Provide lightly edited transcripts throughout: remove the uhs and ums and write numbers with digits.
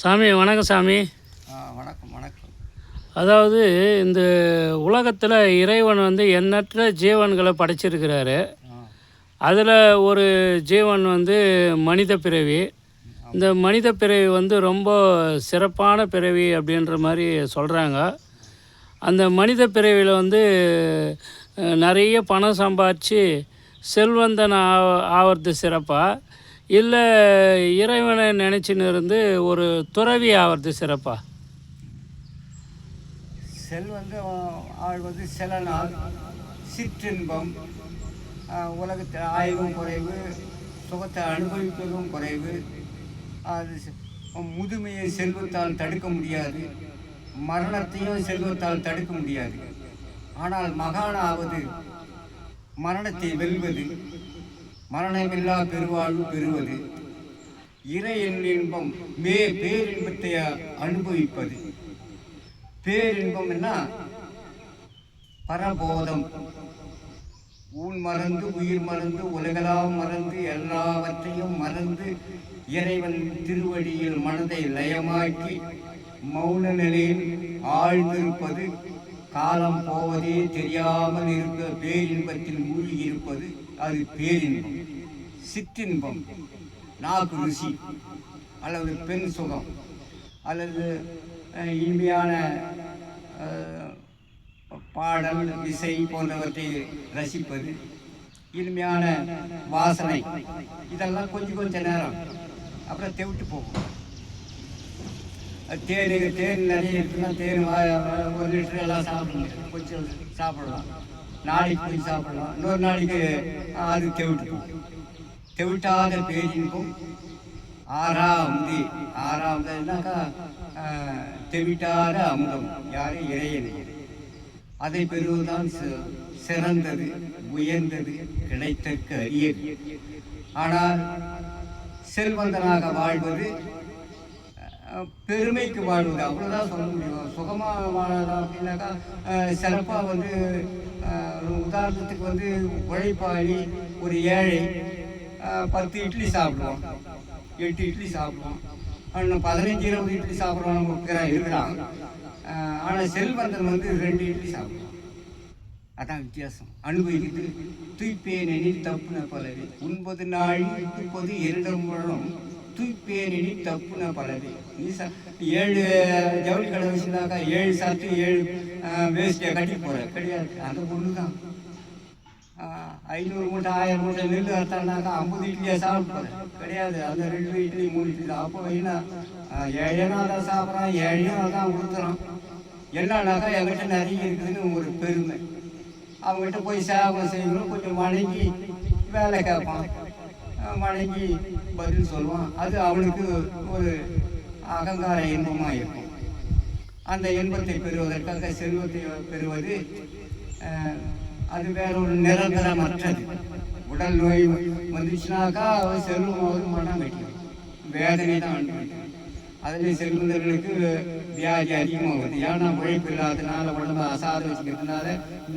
சாமி வணக்கம் சாமி. வணக்கம் வணக்கம். அதாவது இந்த உலகத்தில் இறைவன் வந்து எண்ணற்ற ஜீவன்களை படைச்சிருக்கிறாரு. அதில் ஒரு ஜீவன் வந்து மனித பிறவி. இந்த மனித பிறவி வந்து ரொம்ப சிறப்பான பிறவி அப்படின்ற மாதிரி சொல்கிறாங்க. அந்த மனித பிறவியில் வந்து நிறைய பணம் சம்பாதிச்சு செல்வந்தன் ஆகிறது சிறப்பா, இல்லை இறைவனை நினச்சின்னு இருந்து ஒரு துறவி ஆகிறது சிறப்பா? செல்வந்து ஆழ்வது சில நாள் சிற்றின்பம், உலகத்தில் ஆய்வும் குறைவு, சுகத்தை அனுபவிப்பதும் குறைவு. அது முதுமையை செல்வத்தால் தடுக்க முடியாது, மரணத்தையும் செல்வத்தால் தடுக்க முடியாது. ஆனால் மகானாவது மரணத்தை வெல்வது, மரணமில்லா பெருவாழ்வு பெறுவது, இறை இன்பம் பேரின்பத்தை அனுபவிப்பது. பேரின்பம் என்ன? பரபோதம். ஊன் மறந்து உயிர் மறந்து உலகெல்லாம் மறந்து எல்லாவற்றையும் மறந்து இறைவன் திருவடியில் மனதை லயமாக்கி மௌன நிலையில் ஆழ்ந்திருப்பது, காலம் போவதே தெரியாமல் இருக்க பேரின்பத்தில் மூழ்கி இருப்பது, அது பேரின்பம். சிற்றின்பம் நாக்கு ருசி, அல்லது பெண் சுகம், அல்லது இனிமையான பாடல் இசை போன்றவற்றை ரசிப்பது, இனிமையான வாசனை, இதெல்லாம் கொஞ்ச நேரம், அப்புறம் தெவிட்டு போகும். தேன் நிறைய இருக்குன்னா தேன் 1 லிட்டர் எல்லாம் சாப்பிடணும், கொஞ்சம் சாப்பிடலாம், நாளைக்கு கொஞ்சம் சாப்பிடலாம், இன்னொரு நாளைக்கு அது தெவிட்டு போகும். தெவிட்டாத பேரின்பம் ஆறாவது. ஆறாவதுனாக்கா தெவிட்டாத அமுதம், யாரு? இறையனை. அதை பெறுவதுதான் சிறந்தது, உயர்ந்தது, கிடைத்தற்க அரியது. ஆனால் செல்வந்தனாக வாழ்வது, பெருமைக்கு வாழ்வது, அவ்வளோதான் சொல்ல முடியும். சுகமாக வாழலாம் அப்படின்னாக்கா சிறப்பாக வந்து உதாரணத்துக்கு வந்து உழைப்பாளி ஒரு ஏழை 10 இட்லி சாப்பிடுவோம், 8 இட்லி சாப்பிடுவோம், இன்னும் 15-20 இட்லி சாப்பிட்றவங்க இருக்கிறாங்க. ஆனால் செல்வந்தன் வந்து 2 இட்லி சாப்பிடுவோம். அதான் வித்தியாசம். அனுபவிக்குது. தூய்ப்பேனெனில் தப்புன பலவே, 9 நாள் 30 2 தூய்ப்பேனெனில் தப்புன பலவே. நீ 7 ஜவுளி கடை வச்சுருந்தாக்கா 7 சர்ட்டு 7 வேஸ்டியை கட்டி போகிற கிடையாது. அந்த பொண்ணு தான் 500 மூட்டை 1000 மூட்டை நெல் அறுத்தாண்டாக்கா 50 இட்லியாக சாப்பிட்டு கிடையாது. அந்த 2 இட்லி 3 இட்லி தான். அப்போ என்ன, ஏழைனா தான் சாப்பிட்றான், ஏழையும் தான் கொடுத்துறான். என்னன்னாக்கா என்கிட்ட நிறைய இருக்குதுன்னு ஒரு பெருமை. அவங்ககிட்ட போய் சேவை செய்யணும், கொஞ்சம் வணங்கி வேலை கேட்பான், வணங்கி பதில் சொல்லுவான். அது அவனுக்கு ஒரு அகங்கார இன்பமாக இருக்கும். அந்த இன்பத்தை பெறுவதற்காக செல்வத்தை பெறுவது, அது வேற ஒரு நிரந்தரமற்றது. உடல் நோய் வந்துச்சுனாக்கா செல்வம் ஒரு மனம் வைக்கும், வேதனை தான் அனுபவிக்கும். அதில் செல்வந்தர்களுக்கு வியாதி அதிகமாகுது. ஏன்னா உழைப்பு இல்லாததுனால, உடம்பு அசாத வச்சுக்கிறதுனால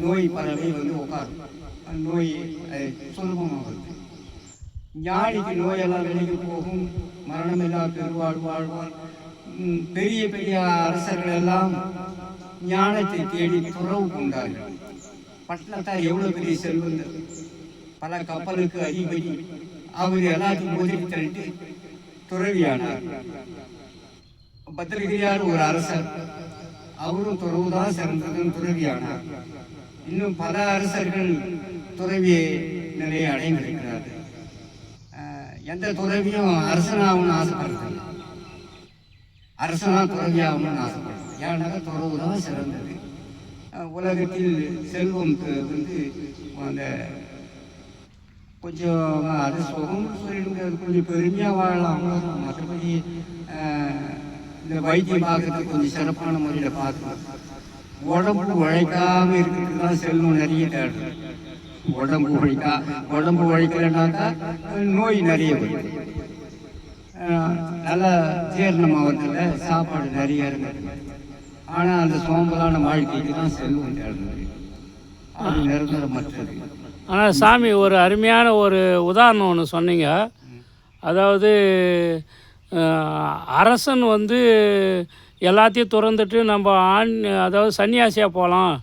நோய் பறவை வந்து உட்காரும், நோய் சுலபமாகுது. ஞானிக்கு நோயெல்லாம் விலகி போகும், மரணமில்லா பெருவாழ் வாழ்வார். பெரிய பெரிய அரசர்கள் எல்லாம் ஞானத்தை தேடி துறவு கொண்டார்கள். பட்டணத்தார் எவ்வளோ பெரிய செல்வந்தர், பல கப்பலுக்கு அதிபதி, அவர் எல்லாத்தையும் முதலி தள்ளிட்டு துறவியானார். பத்திரகிரியார் ஒரு அரசர், அவரும் துறவுதான் சிறந்ததுன்னு துறவியானார். இன்னும் பல அரசர்கள் துறவி நிலையை அடைந்திருக்கிறார்கள். எந்த துறவியும் அரசனாகணும்னு ஆசைப்படுறது, அரசனா துறவியாகணும்னு ஆசைப்படுறது. ஏன்னாக்கா துறவு தான் சிறந்தது. உலகத்தில் செல்வம் வந்து அந்த கொஞ்சம் அது சுகம் சொல்லிடுங்க, கொஞ்சம் பெருமையாக வாழலாம், அவ்வளோதான். மற்றபடி இந்த வைத்தியம் பார்க்கறதுக்கு கொஞ்சம் சிறப்பான முறையில் பார்க்கணும். உடம்பு உழைக்காமல் இருக்கிறது தான் செல்வம் நிறைய தேடுறது. உடம்பு உழைக்கலைன்னாக்கா நோய் நிறைய வருது. நல்லா ஜீரணம் ஆகிறதுல சாப்பாடு நிறைய இருக்குது. ஆனால் அந்த சோம்பலான வாழ்க்கைக்கு தான் செல்வம் தேடுறது, அது நிரந்தரமற்றது. ஆனால் சாமி, ஒரு அருமையான ஒரு உதாரணம் ஒன்று சொன்னீங்க. அதாவது அரசன் வந்து எல்லாத்தையும் துறந்துட்டு நம்ம அதாவது சன்னியாசியாக போகலாம்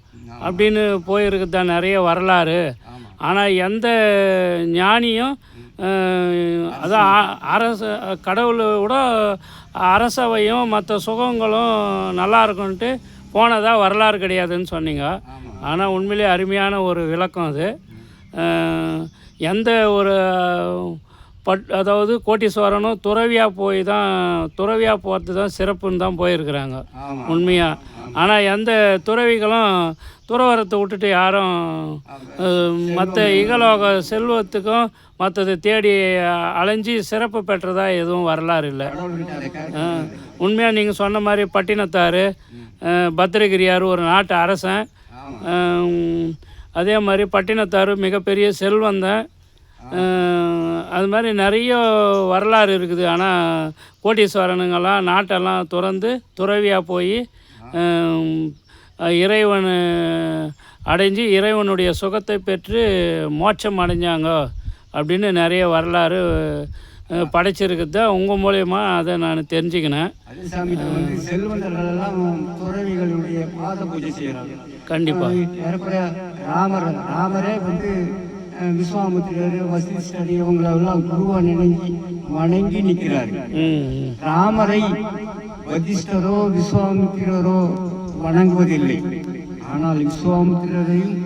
அப்படின்னு போயிருக்குது தான் நிறைய வரலாறு. ஆனால் எந்த ஞானியும் அதான் கடவுளை விட அரசவையும் மற்ற சுகங்களும் நல்லா இருக்குன்ட்டு போனதாக வரலாறு கிடையாதுன்னு சொன்னீங்க. ஆனால் உண்மையிலே அருமையான ஒரு விளக்கம் அது. எந்த ஒரு அதாவது கோட்டீஸ்வரனும் துறவியாக போகிறது தான் சிறப்புன்னு தான் போயிருக்கிறாங்க உண்மையாக. ஆனால் எந்த துறவிகளும் துறவரத்தை விட்டுட்டு யாரும் மற்ற இகலோக செல்வத்துக்கும் மற்றது தேடி அலைஞ்சி சிறப்பு பெற்றதா எதுவும் வரலாறு இல்லை. உண்மையாக நீங்கள் சொன்ன மாதிரி பட்டினத்தார், பத்திரகிரியார் ஒரு நாட்டு அரசன். அதே மாதிரி பட்டினத்தார் மிகப்பெரிய செல்வந்தன். அது மாதிரி நிறைய வரலாறு இருக்குது. ஆனால் கோட்டீஸ்வரனுங்கெல்லாம் நாட்டெல்லாம் துறந்து துறவியாக போய் இறைவன் அடைஞ்சு இறைவனுடைய சுகத்தை பெற்று மோட்சம் அடைஞ்சாங்க அப்படின்னு நிறைய வரலாறு படைச்சிருக்குது. உங்கள் மூலயமா அதை நான் தெரிஞ்சுக்கினேன். கண்டிப்பாக ராமரே வந்து விஸ்வாமித்திரர், வசிஷ்டர் இவங்களெல்லாம் குருவா நினைஞ்சு வணங்கி நிற்கிறாரு. ராமரை வசிஷ்டரோ விஸ்வாமித்திரரோ வணங்குவதில்லை. ஆனால் விஸ்வாமித்திரரையும்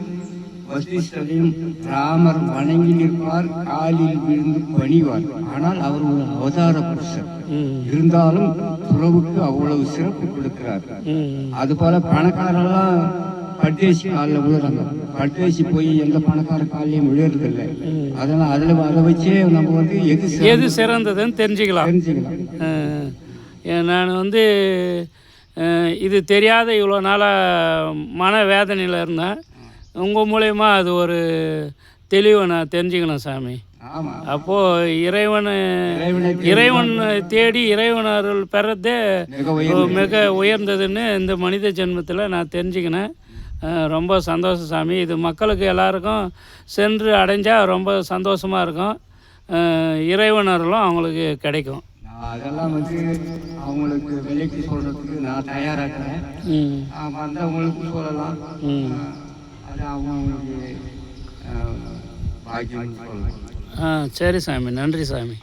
வசிஷ்டரையும் ராமர் வணங்கி நிற்பார், காலில் விழுந்து பணிவார். ஆனால் அவர் ஒரு அவதார புருஷர் இருந்தாலும் துறவுக்கு அவ்வளவு சிறப்பு கொடுக்கிறார். அது போல பணக்காரெல்லாம் பட்டேசி காலில் விழுறாங்க. பட்டேசி போய் எந்த பணக்கார காலையும் விழுறதில்லை. அதெல்லாம் அதை வச்சே நம்ம வந்து எது சிறந்ததுன்னு தெரிஞ்சுக்கலாம். நான் வந்து இது தெரியாத இவ்வளோ நாளாக மன வேதனையில் இருந்தேன். உங்கள் மூலயமா அது ஒரு தெளிவை நான் தெரிஞ்சுக்கணும் சாமி. அப்போது இறைவன் தேடி இறைவனர்கள் பெறதே மிக உயர்ந்ததுன்னு இந்த மனித ஜென்மத்தில் நான் தெரிஞ்சுக்கினேன். ரொம்ப சந்தோஷம் சாமி. இது மக்களுக்கு எல்லாருக்கும் சென்று அடைஞ்சால் ரொம்ப சந்தோஷமாக இருக்கும். இறைவனர்களும் அவங்களுக்கு கிடைக்கும். அதெல்லாம் வந்து அவங்களுக்கு விலைக்கு சொல்கிறதுக்கு நான் தயாராகிறேன். வந்தவங்களுக்கு சொல்லலாம். அது அவங்களுக்கு பாக்கியம் சொல்லலாம். சரி சாமி, நன்றி சாமி.